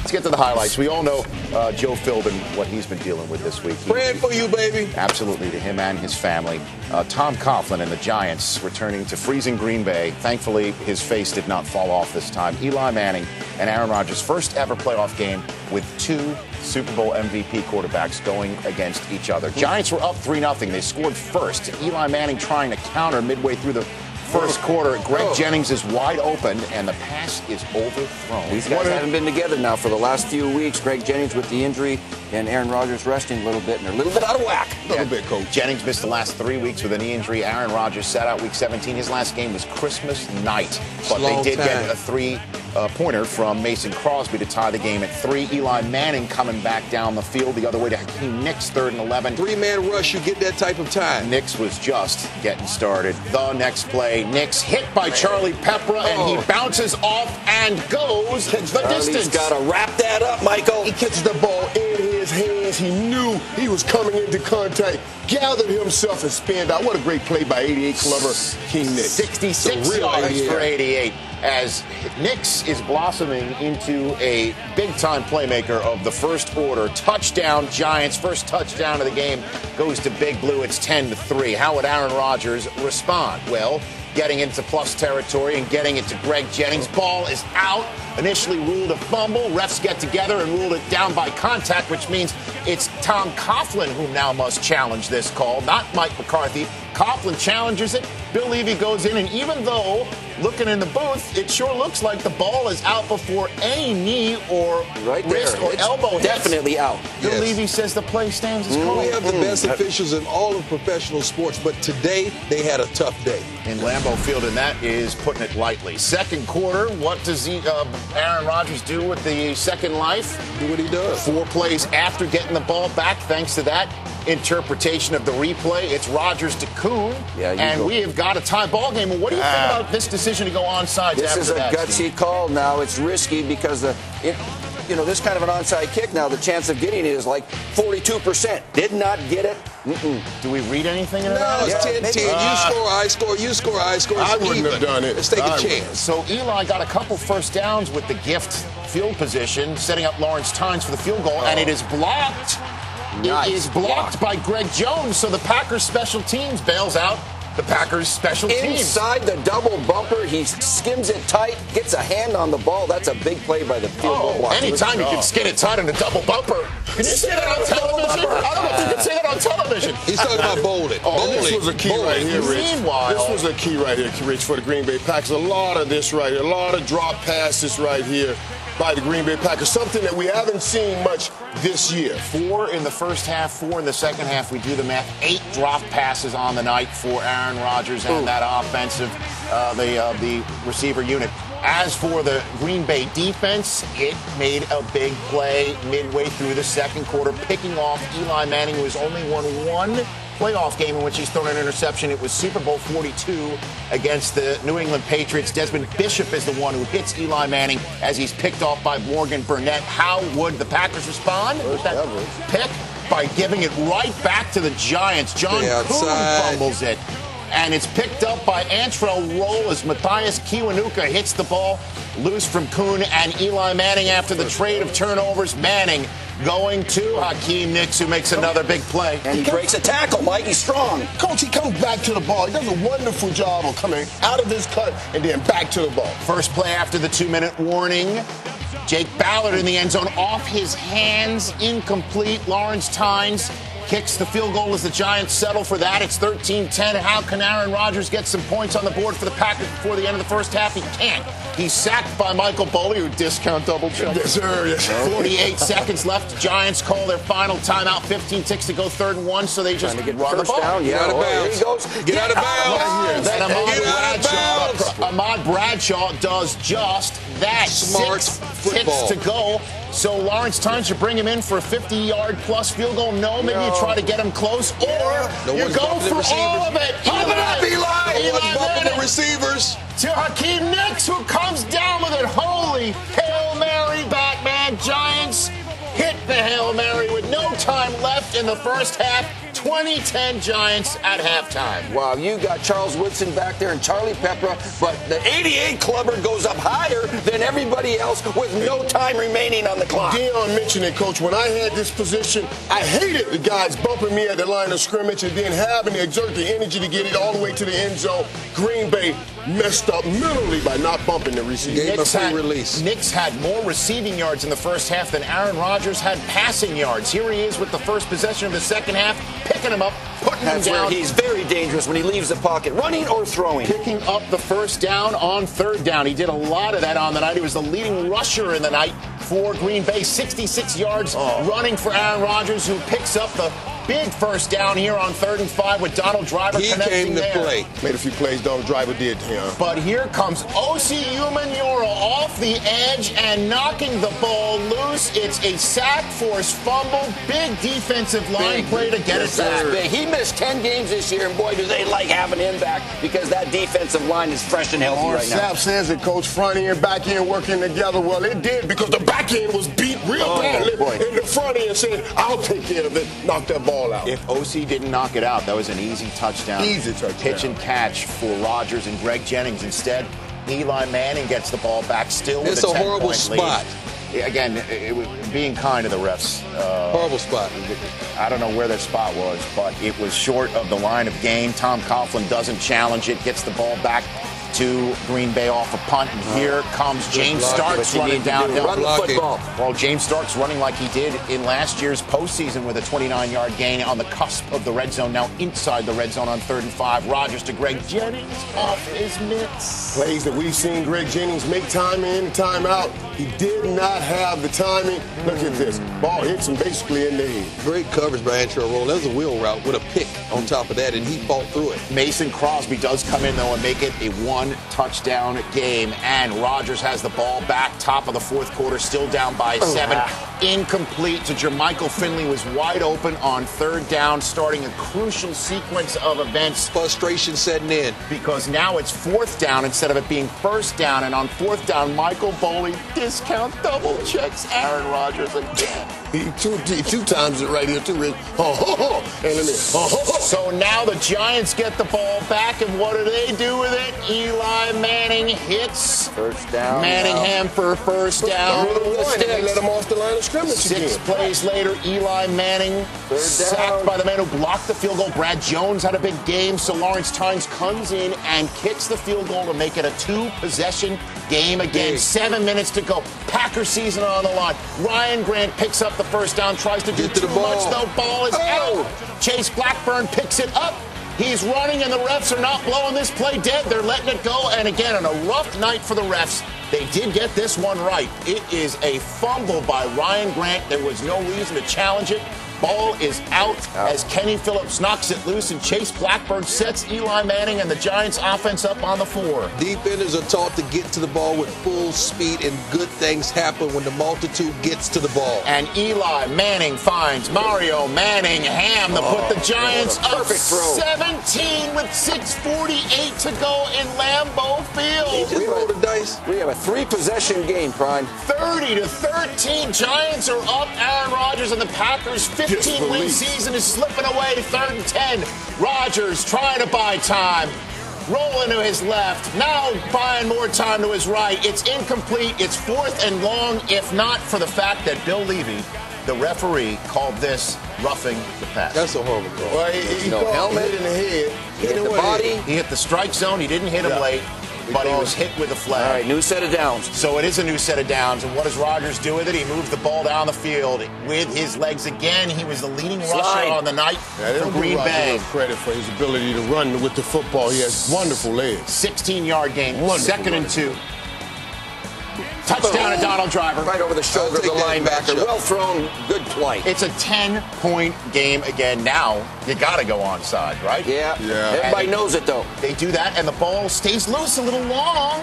let's get to the highlights. We all know Joe Philbin, what he's been dealing with this week. Praying for you, baby. Absolutely, to him and his family. Tom Coughlin and the Giants returning to freezing Green Bay. Thankfully, his face did not fall off this time. Eli Manning and Aaron Rodgers' first ever playoff game with two Super Bowl MVP quarterbacks going against each other. Giants were up 3-0. They scored first. Eli Manning trying to counter midway through the first quarter. Greg Jennings is wide open, and the pass is overthrown. These guys haven't been together now for the last few weeks. Greg Jennings with the injury, and Aaron Rodgers resting a little bit, and they're a little bit out of whack. A little bit, Coach. Jennings missed the last 3 weeks with a knee injury. Aaron Rodgers sat out Week 17. His last game was Christmas night, but they did get a three-pointer from Mason Crosby to tie the game at 3. Eli Manning coming back down the field the other way to Hakeem Nicks, 3rd and 11. Three-man rush, you get that type of time. Nicks was just getting started. The next play, Nicks hit by Charlie Peppra, and he bounces off and goes the distance. He's got to wrap that up, Michael. He catches the ball in his hands. He knew he was coming into contact, gathered himself and spinned out. What a great play by 88 clever King Nicks. 66 yards for 88. As Nicks is blossoming into a big-time playmaker of the first order. Touchdown, Giants. First touchdown of the game goes to Big Blue. It's 10-3. How would Aaron Rodgers respond? Well, getting into plus territory and getting it to Greg Jennings. Ball is out. Initially ruled a fumble. Refs get together and ruled it down by contact, which means it's Tom Coughlin who now must challenge this call, not Mike McCarthy. Coughlin challenges it. Bill Levy goes in, and even though looking in the booth, it sure looks like the ball is out before any knee or wrist or elbow hits. Definitely out. Bill Levy says the play stands as called. We have the best officials in all of professional sports, but today they had a tough day. In Lambeau Field, and that is putting it lightly. Second quarter, what does Aaron Rodgers do with the second life? Do what he does. 4 plays after getting the ball back, thanks to that interpretation of the replay. It's Rodgers to Kuhn, and we have got a tie ball game. Well, what do you think about this decision to go onside? This is a gutsy call now. It's risky because this kind of an onside kick now, the chance of getting it is like 42%. Did not get it. Do we read anything in it? No, it's 10-10. You score, I score. You score, I score. I wouldn't have done it. Let's take a chance. So Eli got a couple first downs with the gift field position, setting up Lawrence Tynes for the field goal, and it is blocked. Nice. It is blocked by Greg Jones, so the Packers special teams bails out the Packers special teams. Inside the double bumper, he skims it tight, gets a hand on the ball. That's a big play by the field goal blocker. Anytime you can skin it tight on a double bumper. Can you say that on television? I don't know if you can say that on television. He's talking about bowling. This was a key right here, Rich. Meanwhile, this was a key right here, Rich, for the Green Bay Packers. A lot of this right here, a lot of drop passes right here by the Green Bay Packers, something that we haven't seen much this year. 4 in the first half, 4 in the second half. We do the math. 8 drop passes on the night for Aaron Rodgers and that offensive, the receiver unit. As for the Green Bay defense, it made a big play midway through the second quarter, picking off Eli Manning, who has only won 1 playoff game in which he's thrown an interception. It was Super Bowl 42 against the New England Patriots. Desmond Bishop is the one who hits Eli Manning as he's picked off by Morgan Burnett. How would the Packers respond with that pick? By giving it right back to the Giants. John Kuhn fumbles it. And it's picked up by Antrell Roll as Matthias Kiwanuka hits the ball loose from Kuhn and Eli Manning after the trade of turnovers. Manning going to Hakeem Nicks, who makes another big play. And he breaks a tackle, Mike. He's strong. Coach, he comes back to the ball. He does a wonderful job of coming out of his cut and then back to the ball. First play after the 2-minute warning. Jake Ballard in the end zone, off his hands, incomplete. Lawrence Tynes kicks the field goal as the Giants settle for that. It's 13-10. How can Aaron Rodgers get some points on the board for the Packers before the end of the first half? He can't. He's sacked by Michael Boley, who discount double check. Yes, sir. Yes. 48 seconds left. Giants call their final timeout. 15 ticks to go, 3rd and 1, so they just run the ball. Down. Get out of bounds. Here he goes. Get out of bounds. Get out of bounds. Ahmad Bradshaw does just that. Smart 6 football. ticks to go. So Lawrence Tynes, you bring him in for a 50-yard plus field goal. No, maybe you try to get him close, or you go for all of it. Pop it up, Eli. Eli Bumping the receivers. To Hakeem Nicks, who comes down with it. Holy Hail Mary, Batman. Giants hit the Hail Mary with no time left in the first half. 2010 Giants at halftime. Wow, you got Charles Woodson back there and Charlie Peppra, but the 88 clubber goes up higher than everybody else with no time remaining on the clock. Dion mentioned it, Coach. When I had this position, I hated the guys bumping me at the line of scrimmage and then having to exert the energy to get it all the way to the end zone. Green Bay messed up mentally by not bumping the receiver. Gave him a free release. Knicks had more receiving yards in the first half than Aaron Rodgers had passing yards. Here he is with the first possession of the second half, picking him up, putting him down. Where he's very dangerous when he leaves the pocket, running or throwing. Picking up the first down on third down. He did a lot of that on the night. He was the leading rusher in the night for Green Bay. 66 yards running for Aaron Rodgers, who picks up the big first down here on 3rd and 5 with Donald Driver connecting there. He came to play. Made a few plays Donald Driver did here. But here comes O.C. Umenyiora off the edge and knocking the ball loose. It's a sack, forced fumble, big defensive line play to get it back. He missed 10 games this year, and boy, do they like having him back because that defensive line is fresh and healthy right now. Sapp says it, Coach, front end, back end working together. Well, it did because the back end was beat real badly. And the front end said, I'll take care of it, knock that ball out. If OC didn't knock it out, that was an easy touchdown. Easy touchdown. Pitch and catch for Rodgers and Greg Jennings. Instead, Eli Manning gets the ball back still with a 10-point lead. It's a horrible spot. Again, it was being kind to the refs. Horrible spot. I don't know where their spot was, but it was short of the line of game. Tom Coughlin doesn't challenge it, gets the ball back to Green Bay off a punt. And here comes James Starks running downhill. Run the football. Well, James Starks running like he did in last year's postseason with a 29-yard gain on the cusp of the red zone, now inside the red zone on 3rd and 5. Rodgers to Greg Jennings off his mitts. Plays that we've seen Greg Jennings make time in, time out. He did not have the timing. Look at this. Ball hits him basically in the head. Great coverage by Antrell Roll. That was a wheel route with a pick on top of that, and he fought through it. Mason Crosby does come in, though, and make it a one-touchdown game. And Rodgers has the ball back, top of the fourth quarter, still down by 7. Incomplete to Jermichael Finley, was wide open on 3rd down, starting a crucial sequence of events. Frustration setting in. Because now it's 4th down instead of it being 1st down. And on 4th down, Michael Boley discount double checks Aaron Rodgers again. He two times it right here, too, Rich. So now the Giants get the ball back, and what do with it? Eli Manning hits. First down. Manningham for first down. They let him off the line of scrimmage 6 plays later, Eli Manning sacked by the man who blocked the field goal. Brad Jones had a big game, so Lawrence Tynes comes in and kicks the field goal to make it a 2-possession game again. 7 minutes to go. Packers season on the line. Ryan Grant picks up the first down, tries to do too much, though. Ball is out. Chase Blackburn picks it up. He's running, and the refs are not blowing this play dead. They're letting it go. And again, on a rough night for the refs, they did get this one right. It is a fumble by Ryan Grant. There was no reason to challenge it. Ball is out as Kenny Phillips knocks it loose, and Chase Blackburn sets Eli Manning and the Giants offense up on the 4. Defenders are taught to get to the ball with full speed, and good things happen when the multitude gets to the ball. And Eli Manning finds Mario Manningham to put the Giants up 17 with 6:48 to go in Lambeau Field. We roll the dice. We have a 3-possession game, Prime. 30-13. Giants are up. Aaron Rodgers and the Packers 15-win season is slipping away. 3rd and 10. Rodgers trying to buy time. Rolling to his left. Now buying more time to his right. It's incomplete. It's 4th and long, if not for the fact that Bill Levy, the referee, called this roughing the pass. That's a horrible call. Well, he helmet in the head. He hit the body. He hit the strike zone. He didn't hit him late, but he was hit with a flag. All right, new set of downs. So it is a new set of downs. And what does Rodgers do with it? He moves the ball down the field with his legs again. He was the leading rusher on the night for Green Bay. Credit for his ability to run with the football. He has wonderful legs. 16-yard gain. 2nd and 2. Touchdown to Donald Driver. Right over the shoulder of the linebacker. Well thrown, good play. It's a 10-point game again. Now, you got to go onside, right? Yeah. Everybody knows it, though. They do that, and the ball stays loose a little long.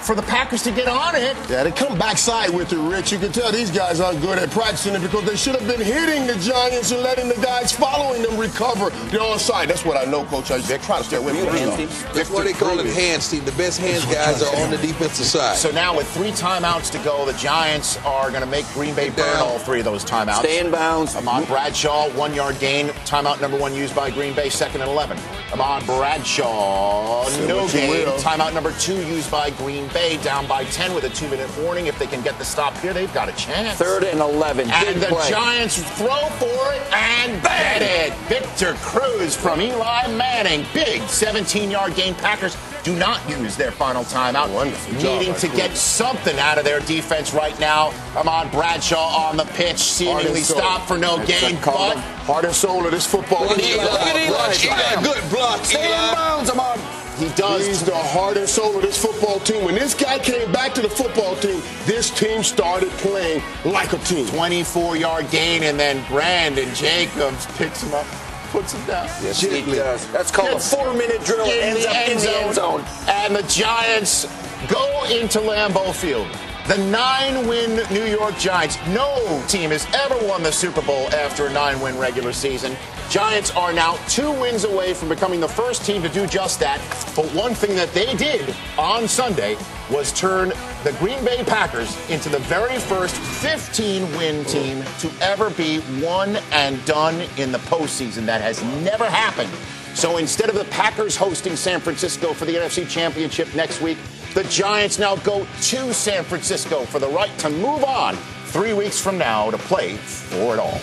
for the Packers to get on it. Yeah, they come backside with it, Rich. You can tell these guys aren't good at practicing it because they should have been hitting the Giants and letting the guys following them recover the onside. That's what I know, Coach. I try to stay away from it. That's why they call it hands team. The best hands guys are on the defensive side. So now with 3 timeouts to go, the Giants are going to make Green Bay burn all 3 of those timeouts. Stay in bounds. Ahmad Bradshaw, 1-yard gain. Timeout number 1 used by Green Bay, 2nd and 11. Ahmad Bradshaw, no gain. Timeout number 2 used by Green Bay, down by 10 with a 2-minute warning. If they can get the stop here, they've got a chance. 3rd and 11. And the play. Giants throw for it and get it. Victor Cruz from Eli Manning. Big 17-yard gain. Packers do not use their final timeout. Wonderful Needing job, to get something out of their defense right now. Ahmad Bradshaw on the pitch, seemingly stopped for no gain, but heart and soul of this football team. Eli, good block, Stay in Eli. bounds, Ahmad. he does. He's the heart and soul of this football team. When this guy came back to the football team, this team started playing like a team. 24-yard gain, and then Brandon Jacobs picks him up, puts him down. Yes, he does. That's called a 4-minute drill. It ends up in the end zone. And the Giants go into Lambeau Field. The 9-win New York Giants. No team has ever won the Super Bowl after a 9-win regular season. Giants are now 2 wins away from becoming the first team to do just that. But one thing that they did on Sunday was turn the Green Bay Packers into the very first 15-win team to ever be one and done in the postseason. That has never happened. So instead of the Packers hosting San Francisco for the NFC Championship next week, the Giants now go to San Francisco for the right to move on 3 weeks from now to play for it all.